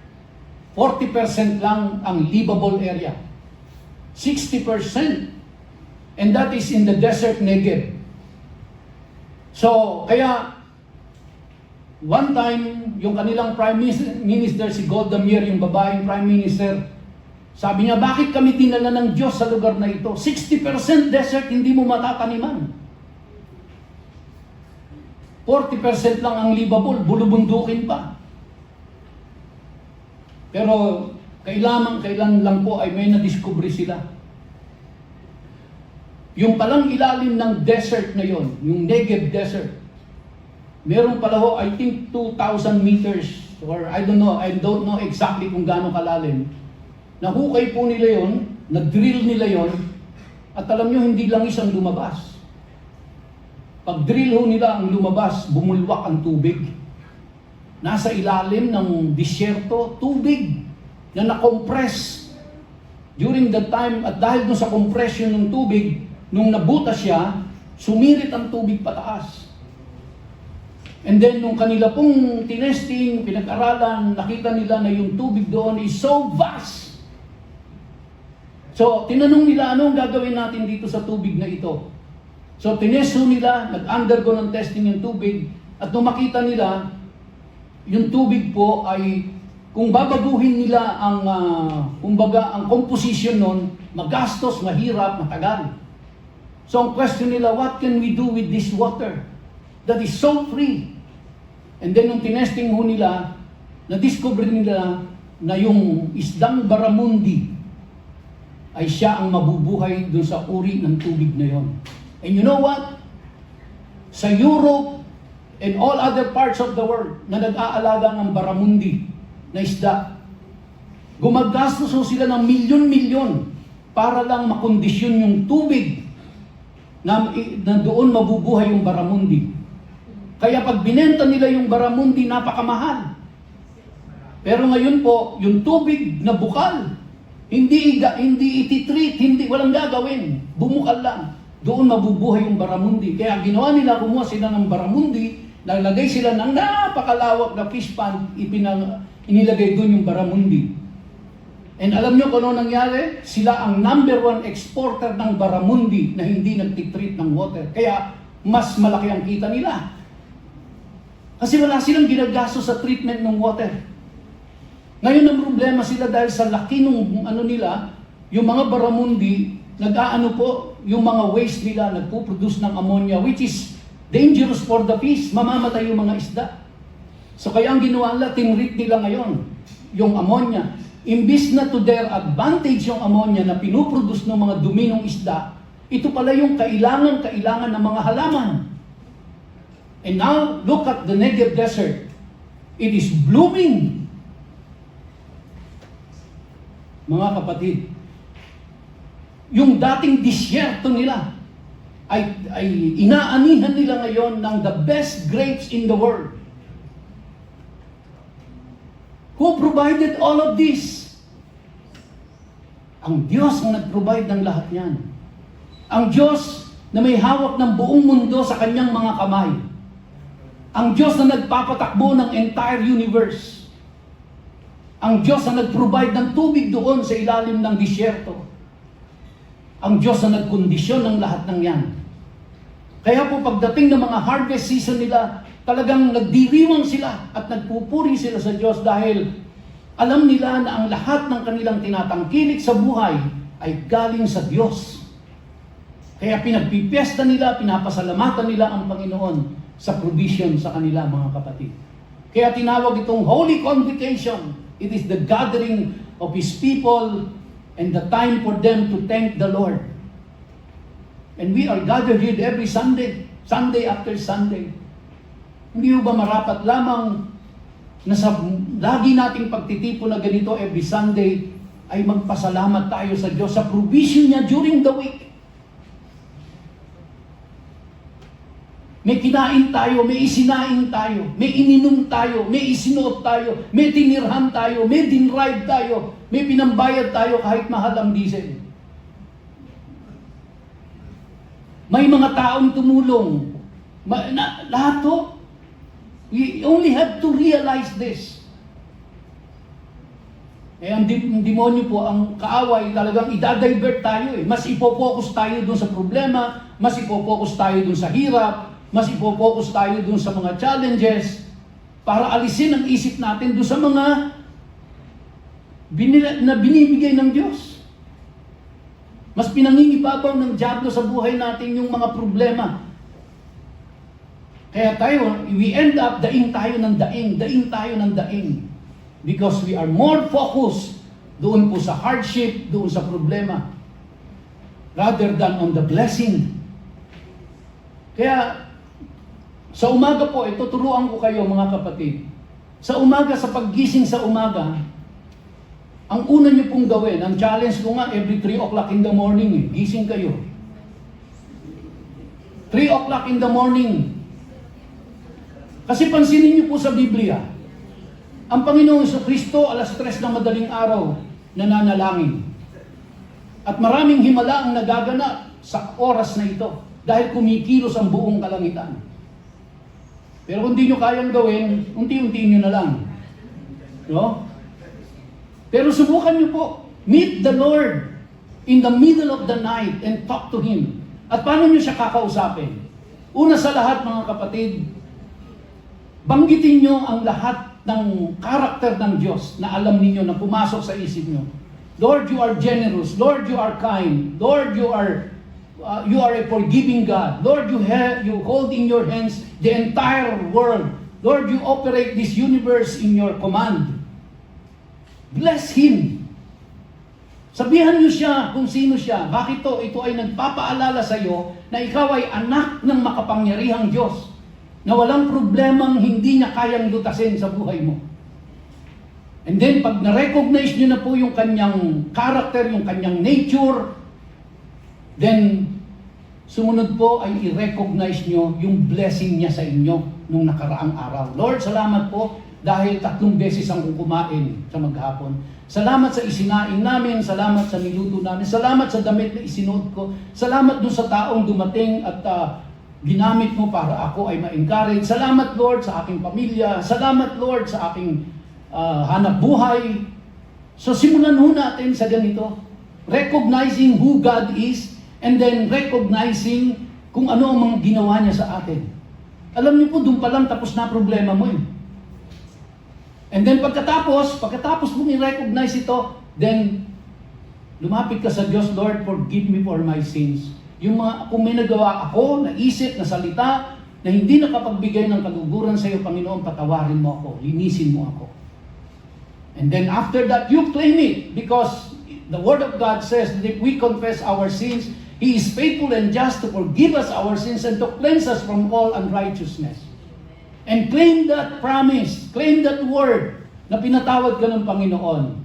A: 40% lang ang livable area. 60%. And that is in the desert Negev. So, kaya, one time, yung kanilang Prime Minister, si Golda Meir, yung babaeng Prime Minister, sabi niya, bakit kami dinala ng Diyos sa lugar na ito? 60% desert, hindi mo matataniman. 40% lang ang livable, bulubundukin pa. Pero, kailan lang po ay may nadiskubre sila. Yung palang ilalim ng desert na yon, yung Negev Desert, meron pala ho, I think 2,000 meters, or I don't know exactly kung gaano kalalim. Nahukay po nila yon, nag-drill nila yon, at alam nyo, hindi lang isang lumabas. Pag drill ho nila ang lumabas, bumulwak ang tubig. nasa ilalim ng disyerto, tubig na na-compress during the time, at dahil dun sa compression ng tubig, nung nabutas siya, sumirit ang tubig pataas. And then, nung kanila pong tinesting, pinag-aralan, nakita nila na yung tubig doon is so vast. So, tinanong nila, ano ang gagawin natin dito sa tubig na ito? So, tinesto nila, nag-undergo ng testing yung tubig, at nung makita nila, yung tubig po ay, kung babaguhin nila ang, kumbaga, ang composition nun, magastos, mahirap, matagal. So, ang question nila, what can we do with this water that is so free? And then, nung tinesting ho nila, na-discover nila na yung isdang baramundi ay siya ang mabubuhay dun sa uri ng tubig na yon. And you know what? Sa Europe and all other parts of the world na nag-aalaga ng baramundi na isda, gumagastos sila ng milyon-milyon para lang makondisyon yung tubig na doon mabubuhay yung baramundi. Kaya pag binenta nila yung baramundi, napakamahal. Pero ngayon po, yung tubig na bukal, hindi ititreat, walang gagawin, bumukal lang. Doon mabubuhay yung baramundi. Kaya ginawa nila, kumuha sila ng baramundi, nalagay sila ng napakalawak na fish pond, inilagay doon yung baramundi. And alam nyo kung ano nangyari? Sila ang #1 exporter ng baramundi na hindi nagtitreat ng water. Kaya mas malaki ang kita nila. Kasi wala silang ginagastos sa treatment ng water. Ngayon ang problema sila dahil sa laki ng nila, yung mga baramundi, nag-aano po, yung mga waste nila, nagpo-produce ng ammonia, which is dangerous for the fish, mamamatay yung mga isda. So kaya ang ginawa nila, tinreat nila ngayon, yung ammonia. Imbis na to their advantage yung ammonia na pinuproduce ng mga dumi ng isda, ito pala yung kailangan ng mga halaman. And now, look at the Negev Desert. It is blooming. Mga kapatid, yung dating disyerto nila ay inaanihan nila ngayon ng the best grapes in the world. Who provided all of this? Ang Diyos ang nag-provide ng lahat yan. Ang Diyos na may hawak ng buong mundo sa kanyang mga kamay. Ang Diyos na nagpapatakbo ng entire universe. Ang Diyos na nag-provide ng tubig doon sa ilalim ng disyerto. Ang Diyos na nagkondisyon ng lahat ng yan. Kaya po pagdating ng mga harvest season nila, talagang nagdiriwang sila at nagpupuri sila sa Diyos dahil alam nila na ang lahat ng kanilang tinatangkilik sa buhay ay galing sa Diyos. Kaya pinagpipiesta nila, pinapasalamatan nila ang Panginoon sa provision sa kanila, mga kapatid. Kaya tinawag itong Holy Convocation. It is the gathering of His people and the time for them to thank the Lord. And we are gathered here every Sunday, Sunday after Sunday. Hindi ba marapat lamang na sa lagi nating pagtitipon na ganito every Sunday ay magpasalamat tayo sa Diyos sa provision niya during the week. May kinain tayo, may isinain tayo, may ininom tayo, may isinuot tayo, may tinirhan tayo, may dinride tayo, may pinambayad tayo kahit mahal ang diesel. May mga taong tumulong. Lahat to. We only have to realize this. Eh, ang demonyo po, ang kaaway, talagang idadivert tayo eh. Mas ipopokus tayo dun sa problema, mas ipopokus tayo dun sa hirap, mas ipopokus tayo dun sa mga challenges, para alisin ang isip natin dun sa mga binibigay ng Diyos. Mas pinangingibabaw ng diablo sa buhay natin yung mga problema. Kaya tayo, we end up daing tayo ng daing. Because we are more focused doon po sa hardship, doon sa problema, rather than on the blessing. Kaya, sa umaga po, ito turuan ko kayo mga kapatid. Sa umaga, sa paggising sa umaga, ang una niyo pong gawin, ang challenge ko nga, every 3 o'clock in the morning, gising kayo. 3 o'clock in the morning. Kasi pansinin niyo po sa Biblia, Ang Panginoong Jesucristo, alas 3 ng madaling araw, nananalangin. At maraming himala ang nagaganap sa oras na ito dahil kumikilos ang buong kalangitan. Pero kung di nyo kayang gawin, unti-untiin nyo na lang. No? Pero subukan nyo po. Meet the Lord in the middle of the night and talk to Him. At paano nyo siya kakausapin? Una sa lahat, mga kapatid, banggitin nyo ang lahat ng karakter ng Diyos na alam ninyo, na pumasok sa isip nyo. Lord, you are generous. Lord, you are kind. Lord, you are a forgiving God. Lord, you hold in your hands the entire world. Lord, you operate this universe in your command. Bless Him. Sabihan niyo siya kung sino siya. Bakit to? Ito ay nagpapaalala sa iyo na ikaw ay anak ng makapangyarihang Diyos, na walang problemang hindi niya kayang lutasin sa buhay mo. And then, pag na-recognize niyo na po yung kanyang character, yung kanyang nature, then, sumunod po ay i-recognize niyo yung blessing niya sa inyo nung nakaraang araw. Lord, salamat po dahil 3 beses ang kumain sa maghapon. Salamat sa isinain namin, salamat sa niluto namin, salamat sa damit na isinuot ko, salamat dun sa taong dumating at ginamit mo para ako ay ma-encourage. Salamat, Lord, sa aking pamilya. Salamat, Lord, sa aking hanap buhay. So simulan ho natin sa ganito. Recognizing who God is and then recognizing kung ano ang mga ginawa niya sa atin. Alam niyo po, doon pa lang tapos na problema mo eh. And then pagkatapos mong i-recognize ito, then lumapit ka sa Diyos, Lord, forgive me for my sins. Yung mga, kung may nagawa ako, na isip, na salita, na hindi nakapagbigay ng kaguguran sa iyo, Panginoon, patawarin mo ako, linisin mo ako. And then after that, you claim it, because the Word of God says that if we confess our sins, He is faithful and just to forgive us our sins and to cleanse us from all unrighteousness. And claim that promise, claim that word na pinatawad ka ng Panginoon.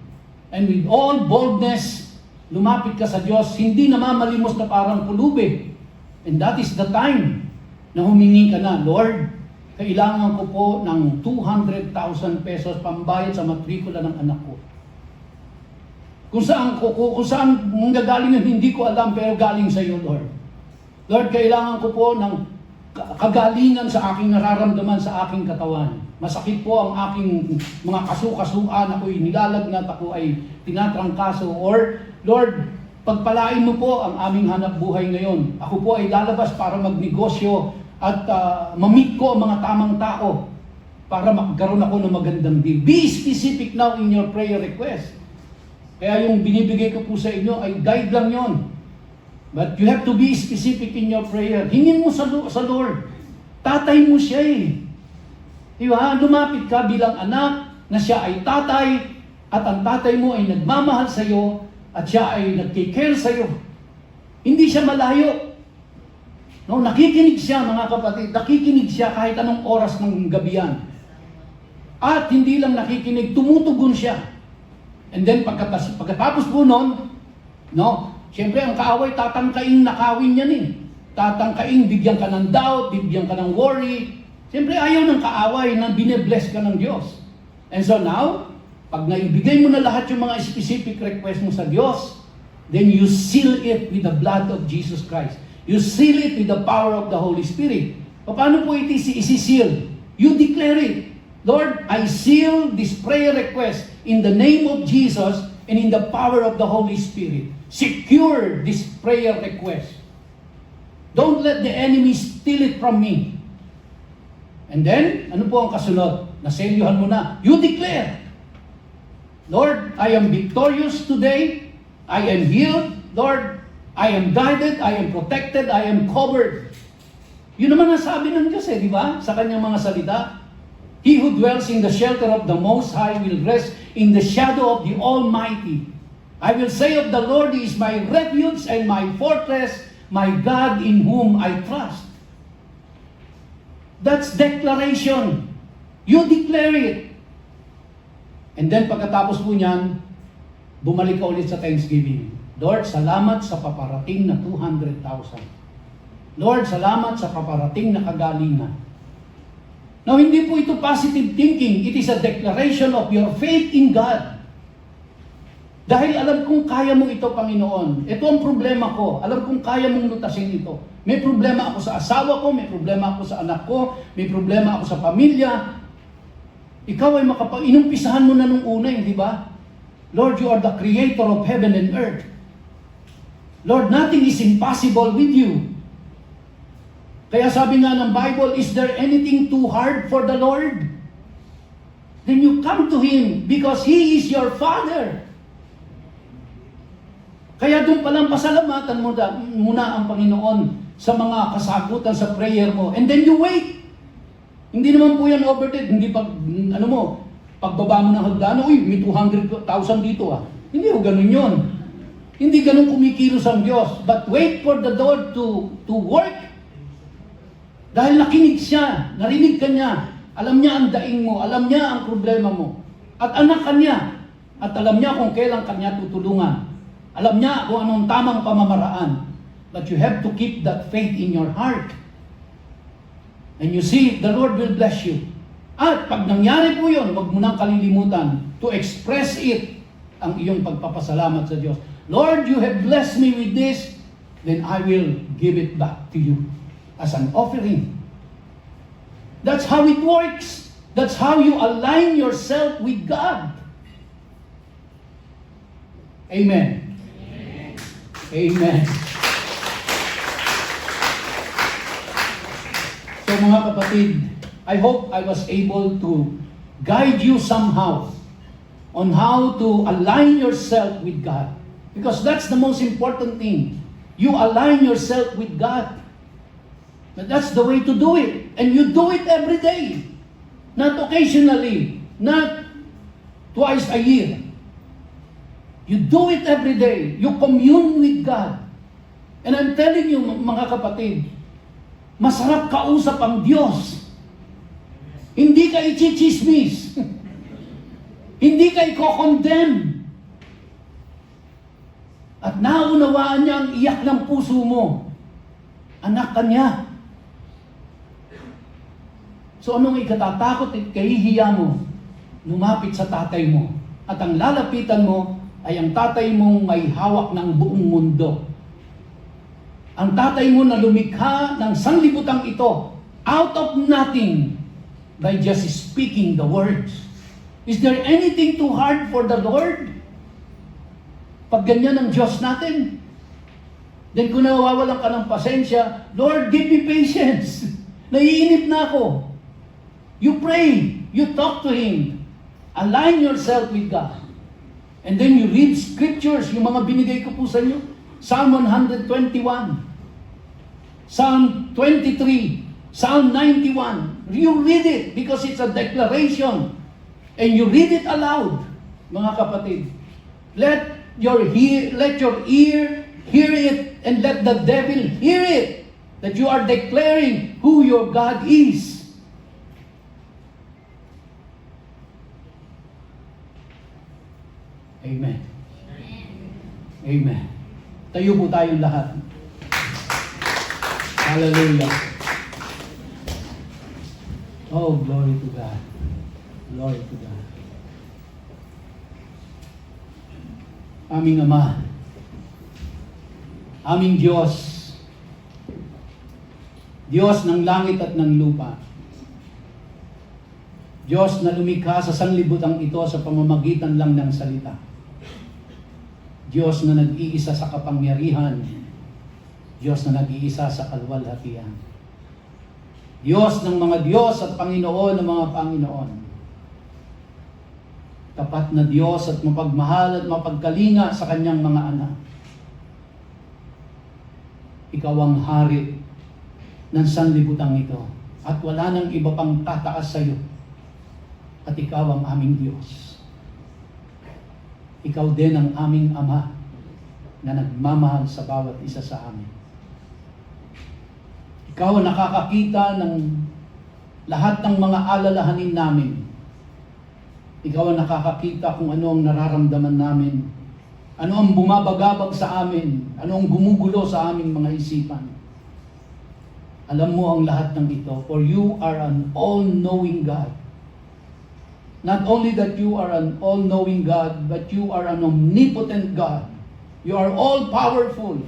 A: And with all boldness, lumapit ka sa Diyos, hindi namamalimos na parang pulubi. And that is the time na humingi ka na, Lord, kailangan ko po ng 200,000 pesos pambayad sa matrikula ng anak ko. Kung saan manggagaling yun, hindi ko alam, pero galing sa iyo, Lord. Lord, kailangan ko po ng kagalingan sa aking nararamdaman sa aking katawan. Masakit po ang aking mga kasukasuan, ako'y nilalagnat, ako ay tinatrangkaso. Or, Lord, pagpalain mo po ang aming hanap buhay ngayon. Ako po ay lalabas para magnegosyo at ma-meet ko ang mga tamang tao para magkaroon ako ng magandang deal. Be specific now in your prayer request. Kaya yung binibigay ko po sa inyo ay guide lang yon. But you have to be specific in your prayer. Hingin mo sa Lord. Tatay mo siya eh. Diba? Lumapit ka bilang anak na siya ay tatay at ang tatay mo ay nagmamahal sa iyo at siya ay nagkikare sa iyo. Hindi siya malayo. No, nakikinig siya, mga kapatid. Nakikinig siya kahit anong oras ng gabi yan. At hindi lang nakikinig, tumutugon siya. And then pagkatapos po nun, no, siyempre, ang kaaway, tatangkaing nakawin yan eh. Tatangkaing bigyan ka ng doubt, bigyan ka ng worry. Siyempre, ayaw ng kaaway na bine-bless ka ng Diyos. And so now, pag naibigay mo na lahat yung mga specific request mo sa Diyos, then you seal it with the blood of Jesus Christ. You seal it with the power of the Holy Spirit. Paano po ito isi-seal? You declare it. Lord, I seal this prayer request in the name of Jesus and in the power of the Holy Spirit. Secure this prayer request. Don't let the enemy steal it from me. And then, ano po ang kasunod? Naselyuhan mo na. You declare, Lord, I am victorious today. I am healed. Lord, I am guided. I am protected. I am covered. Yun naman ang sabi ng Diyos di ba? Sa kanyang mga salita. He who dwells in the shelter of the Most High will rest in the shadow of the Almighty. I will say of the Lord, He is my refuge and my fortress, my God in whom I trust. That's declaration. You declare it. And then pagkatapos po niyan, bumalik ka ulit sa Thanksgiving. Lord, salamat sa paparating na 200,000. Lord, salamat sa paparating na kagalingan. Now, hindi po ito positive thinking. It is a declaration of your faith in God. Dahil alam kong kaya mo ito, Panginoon. Ito ang problema ko. Alam kong kaya mong lutasin ito. May problema ako sa asawa ko, may problema ako sa anak ko, may problema ako sa pamilya. Ikaw ay inumpisahan mo na nung una, hindi ba? Lord, you are the creator of heaven and earth. Lord, nothing is impossible with you. Kaya sabi nga ng Bible, is there anything too hard for the Lord? Then you come to Him because He is your Father. Kaya doon palang pasalamatan mo muna ang Panginoon sa mga kasagutan sa prayer mo. And then you wait. Hindi naman po yan overtake. Hindi pagbaba mo ng hagdan, uy, may 200,000 dito ah. Hindi ho ganun yun. Hindi ganun kumikilos ang Diyos. But wait for the Lord to work. Dahil nakinig siya, narinig ka niya, alam niya ang daing mo, alam niya ang problema mo. At anak ka niya, at alam niya kung kailan ka niya tutulungan. Alam niya kung anong tamang pamamaraan. But you have to keep that faith in your heart. And you see, the Lord will bless you. At pag nangyari po yun, huwag mo nang kalilimutan to express it, ang iyong pagpapasalamat sa Diyos. Lord, you have blessed me with this, then I will give it back to you as an offering. That's how it works. That's how you align yourself with God. Amen. Amen. So mga kapatid, I hope I was able to guide you somehow on how to align yourself with God. Because that's the most important thing. You align yourself with God. But that's the way to do it. And you do it every day. Not occasionally. Not twice a year. You do it every day. You commune with God. And I'm telling you, mga kapatid, masarap kausap ang Diyos. Hindi ka ichichismis. Hindi ka i-condemn. At naunawaan niya ang iyak ng puso mo. Anak ka niya. So anong ikatatakot at kahihiya mo? Lumapit sa tatay mo. At ang lalapitan mo ay ang tatay mong may hawak ng buong mundo. Ang tatay mo na lumikha ng sanglibutang ito out of nothing by just speaking the words. Is there anything too hard for the Lord? Pag ganyan ang Diyos natin, then kung nawawalan ka ng pasensya, Lord, give me patience. Naiinip na ako. You pray, you talk to Him, align yourself with God. And then you read scriptures, yung mga binigay ko po sa inyo. Psalm 121, Psalm 23, Psalm 91. You read it because it's a declaration. And you read it aloud, mga kapatid. Let your ear hear it, and let the devil hear it, that you are declaring who your God is. Amen. Amen. Tayo po tayong lahat. Hallelujah. Oh, glory to God. Glory to God. Aming Ama, aming Diyos, Diyos ng langit at ng lupa, Diyos na lumikha sa sanglibutang ito sa pamamagitan lang ng salita, Diyos na nag-iisa sa kapangyarihan, Diyos na nag-iisa sa kalwalhatian, Diyos ng mga Diyos at Panginoon ng mga Panginoon, tapat na Diyos at mapagmahal at mapagkalinga sa kanyang mga anak. Ikaw ang hari ng sanlibutang ito at wala nang iba pang tataas sa iyo. At ikaw ang aming Diyos. Ikaw din ang aming Ama na nagmamahal sa bawat isa sa amin. Ikaw ang nakakakita ng lahat ng mga alalahanin namin. Ikaw ang nakakakita kung ano ang nararamdaman namin. Ano ang bumabagabag sa amin. Ano ang gumugulo sa aming mga isipan. Alam mo ang lahat ng ito, for you are an all-knowing God. Not only that you are an all-knowing God, but you are an omnipotent God. You are all-powerful.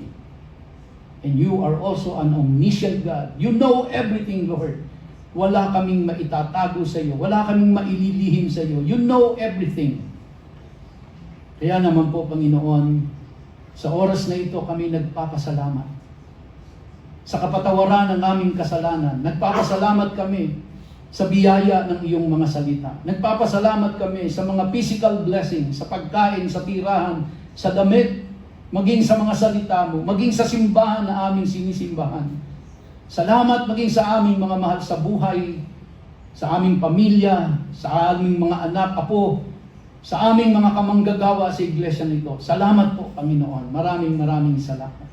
A: And you are also an omniscient God. You know everything, Lord. Wala kaming maitatago sa iyo. Wala kaming maililihim sa iyo. You know everything. Kaya naman po, Panginoon, sa oras na ito kami nagpapasalamat. Sa kapatawaran ng aming kasalanan, nagpapasalamat kami sa biyaya ng iyong mga salita. Nagpapasalamat kami sa mga physical blessings, sa pagkain, sa tirahan, sa damit, maging sa mga salita mo, maging sa simbahan na aming sinisimbahan. Salamat maging sa aming mga mahal sa buhay, sa aming pamilya, sa aming mga anak, apo, sa aming mga kamanggagawa sa iglesia nito. Salamat po, Panginoon. Maraming salamat.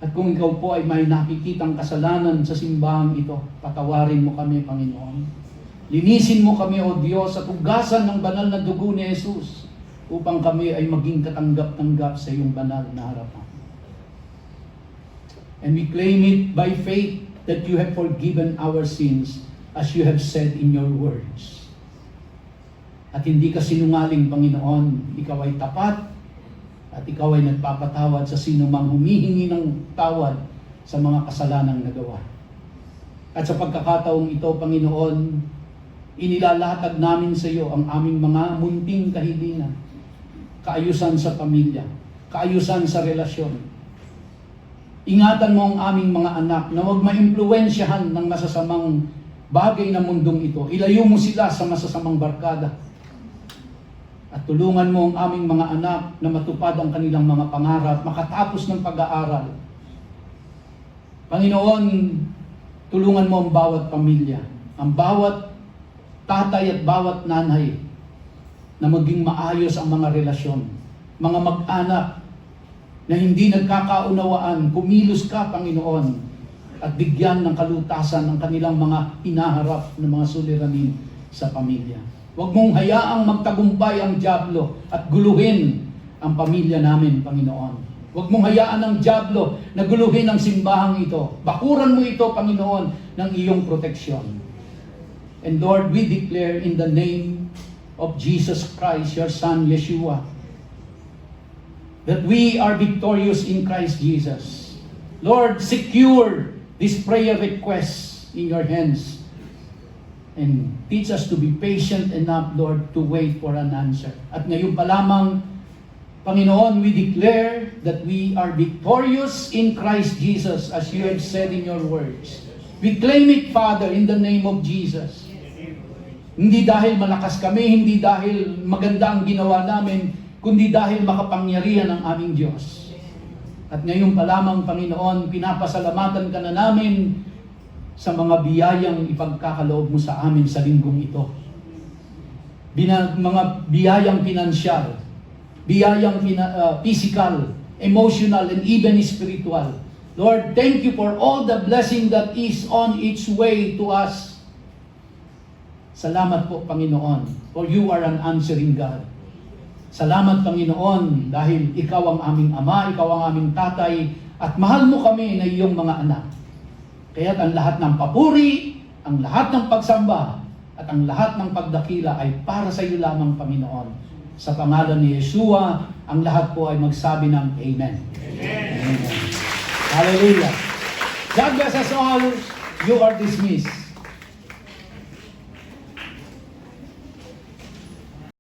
A: At kung ikaw po ay may nakikitang kasalanan sa simbahang ito, patawarin mo kami, Panginoon. Linisin mo kami, O Diyos, at hugasan ng banal na dugo ni Jesus upang kami ay maging katanggap-tanggap sa iyong banal na harapan. And we claim it by faith that you have forgiven our sins as you have said in your words. At hindi ka sinungaling, Panginoon. Ikaw ay tapat at ikaw ay nagpapatawad sa sino mang humihingi ng tawad sa mga kasalanang nagawa. At sa pagkakataong ito, Panginoon, inilalatag namin sa iyo ang aming mga munting kahilingan. Kaayusan sa pamilya, kaayusan sa relasyon. Ingatan mo ang aming mga anak na huwag maimpluwensyahan ng masasamang bagay ng mundong ito. Ilayo mo sila sa masasamang barkada. At tulungan mo ang aming mga anak na matupad ang kanilang mga pangarap, makatapos ng pag-aaral. Panginoon, tulungan mo ang bawat pamilya, ang bawat tatay at bawat nanay na maging maayos ang mga relasyon. Mga mag-anak na hindi nagkakaunawaan, kumilos ka, Panginoon, at bigyan ng kalutasan ang kanilang mga hinaharap na mga suliranin sa pamilya. Huwag mong hayaang magtagumpay ang dyablo at guluhin ang pamilya namin, Panginoon. Huwag mong hayaan ang dyablo na guluhin ang simbahang ito. Bakuran mo ito, Panginoon, ng iyong proteksyon. And Lord, we declare in the name of Jesus Christ, your Son, Yeshua, that we are victorious in Christ Jesus. Lord, secure this prayer request in your hands. And teach us to be patient enough, Lord, to wait for an answer. At ngayon pa lamang, Panginoon, we declare that we are victorious in Christ Jesus, as you have said in your words. We claim it, Father, in the name of Jesus. Hindi dahil malakas kami, hindi dahil maganda ang ginawa namin, kundi dahil makapangyarihan ang aming Diyos. At ngayon pa lamang, Panginoon, pinapasalamatan ka na namin sa mga biyayang ipagkakaloob mo sa amin sa linggong ito. Mga biyayang pinansyal, biyayang physical, emotional, and even spiritual. Lord, thank you for all the blessing that is on its way to us. Salamat po, Panginoon, for you are an answering God. Salamat, Panginoon, dahil ikaw ang aming ama, ikaw ang aming tatay, at mahal mo kami na iyong mga anak. Kaya't ang lahat ng papuri, ang lahat ng pagsamba, at ang lahat ng pagdakila ay para sa iyo lamang, Panginoon. Sa pangalan ni Yeshua, ang lahat po ay magsabi ng Amen. Amen. Amen. Hallelujah. God bless us all. You are dismissed.